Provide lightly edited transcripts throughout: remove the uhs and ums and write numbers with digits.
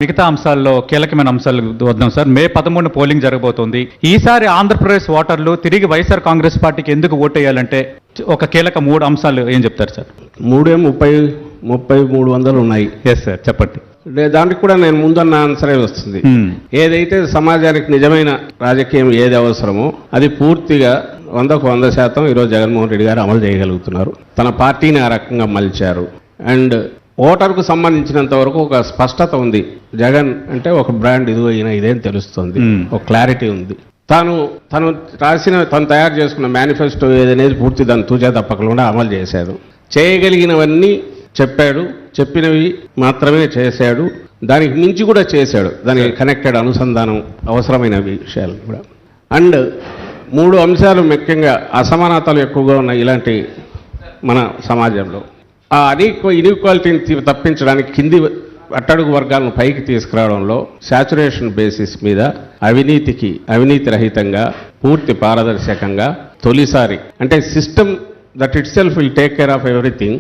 మిగతా అంశాల్లో కీలకమైన అంశాలు వద్దాం సార్. మే 13 పోలింగ్ జరగబోతోంది. ఈసారి ఆంధ్రప్రదేశ్ ఓటర్లు తిరిగి వైఎస్ఆర్ కాంగ్రెస్ పార్టీకి ఎందుకు ఓటేయాలంటే ఒక కీలక 3 అంశాలు ఏం చెప్తారు సార్? 300 ఉన్నాయి. ఎస్ సార్, చెప్పండి. దానికి కూడా నేను ముందన్న ఆన్సరే వస్తుంది. ఏదైతే సమాజానికి నిజమైన రాజకీయం ఏది అవసరమో అది పూర్తిగా 100% ఈరోజు జగన్మోహన్ రెడ్డి గారు అమలు చేయగలుగుతున్నారు. తన పార్టీని ఆ రకంగా మలిచారు. అండ్ ఓటర్కు సంబంధించినంత వరకు ఒక స్పష్టత ఉంది. జగన్ అంటే ఒక బ్రాండ్, ఇదిగో ఈయన ఇదేం తెలుస్తుంది, ఒక క్లారిటీ ఉంది. తను తయారు చేసుకున్న మేనిఫెస్టో ఏదనేది పూర్తి దాన్ని తూచా తప్పకుండా అమలు చేశాడు. చేయగలిగినవన్నీ చెప్పాడు, చెప్పినవి మాత్రమే చేశాడు, దానికి మించి కూడా చేశాడు. దానికి కనెక్టెడ్ అనుసంధానం అవసరమైన విషయాలు కూడా. అండ్ 3 అంశాలు ముఖ్యంగా అసమానతలు ఎక్కువగా ఉన్న ఇలాంటి మన సమాజంలో ఆ ఇన్ఈక్వాలిటీని తప్పించడానికి కింది అట్టడుగు వర్గాలను పైకి తీసుకురావడంలో శాచురేషన్ బేసిస్ మీద అవినీతి రహితంగా పూర్తి పారదర్శకంగా తొలిసారి అంటే system that it self will take care of everything.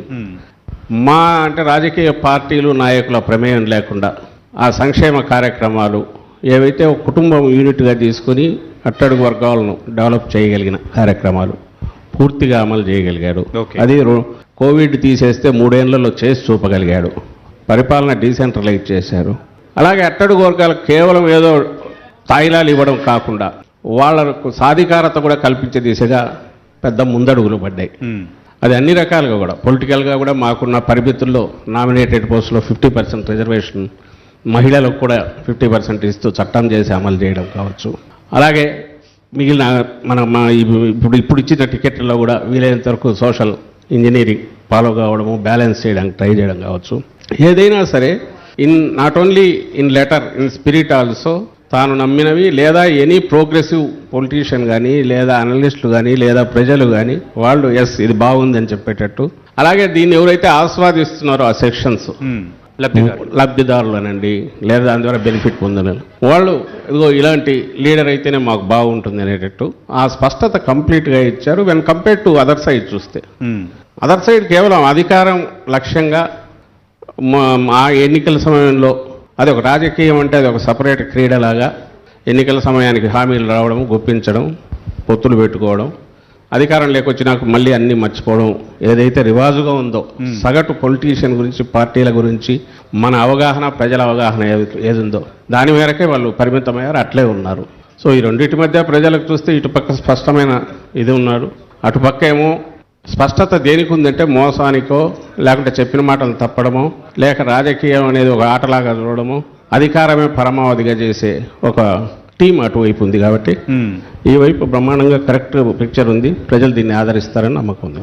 అంటే రాజకీయ పార్టీలు నాయకుల ప్రమేయం లేకుండా ఆ సంక్షేమ కార్యక్రమాలు ఏవైతే ఒక కుటుంబం యూనిట్గా తీసుకుని అట్టడుగు వర్గాలను డెవలప్ చేయగలిగిన కార్యక్రమాలు పూర్తిగా అమలు చేయగలిగాడు. అది కోవిడ్ తీసేస్తే 3 ఏళ్లలో చేసి చూపగలిగాడు. పరిపాలన డీసెంట్రలైజ్ చేశారు. అలాగే అట్టడుగు వర్గాలకు కేవలం ఏదో తాయిలాలు ఇవ్వడం కాకుండా వాళ్లకు సాధికారత కూడా కల్పించే దిశగా పెద్ద ముందడుగులు పడ్డాయి. అది అన్ని రకాలుగా కూడా పొలిటికల్గా కూడా మాకున్న పరిమితుల్లో నామినేటెడ్ పోస్టులో 50% రిజర్వేషన్, మహిళలకు కూడా 50% ఇస్తూ చట్టం చేసి అమలు చేయడం కావచ్చు. అలాగే మిగిలిన ఇప్పుడు ఇచ్చిన టికెట్లలో కూడా వీలైనంత వరకు సోషల్ ఇంజనీరింగ్ ఫాలో కావడము, బ్యాలెన్స్ చేయడానికి ట్రై చేయడం కావచ్చు. ఏదైనా సరే not only in letter, in spirit also తాను నమ్మినవి లేదా ఎనీ ప్రోగ్రెసివ్ పొలిటీషియన్ కానీ లేదా అనలిస్టులు కానీ లేదా ప్రజలు కానీ వాళ్ళు ఎస్ ఇది బాగుంది అని చెప్పేటట్టు, అలాగే దీన్ని ఎవరైతే ఆస్వాదిస్తున్నారో ఆ సెక్షన్స్ లబ్ధిదారులు అనండి లేదా దాని ద్వారా బెనిఫిట్ పొందడం వాళ్ళు ఇదిగో ఇలాంటి లీడర్ అయితేనే మాకు బాగుంటుంది అనేటట్టు ఆ స్పష్టత కంప్లీట్గా ఇచ్చారు. When compare to other side చూస్తే అదర్ సైడ్ కేవలం అధికారం లక్ష్యంగా ఆ ఎన్నికల సమయంలో అది ఒక రాజకీయం అంటే అది ఒక సపరేట్ క్రీడలాగా ఎన్నికల సమయానికి హామీలు రావడం, గుప్పించడం, పొత్తులు పెట్టుకోవడం, అధికారం లేకొచ్చినాక మళ్ళీ అన్నీ మర్చిపోవడం ఏదైతే రివాజుగా ఉందో సగటు పొలిటీషియన్ గురించి, పార్టీల గురించి మన అవగాహన, ప్రజల అవగాహన ఏదుందో దాని మేరకే వాళ్ళు పరిమితమయ్యారు, అట్లే ఉన్నారు. సో ఈ రెండింటి మధ్య ప్రజలకు చూస్తే ఇటుపక్క స్పష్టమైన ఇది ఉన్నాడు, అటుపక్క ఏమో స్పష్టత దేనికి ఉందంటే మోసానికో లేకుంటే చెప్పిన మాటలు తప్పడమో లేక రాజకీయం అనేది ఒక ఆటలాగా చూడడమో అధికారమే పరమావధిగా చేసే ఒక టీం అటువైపు ఉంది. కాబట్టి ఈ వైపు బ్రహ్మాండంగా కరెక్ట్ పిక్చర్ ఉంది. ప్రజలు దీన్ని ఆదరిస్తారని నమ్మకం ఉంది.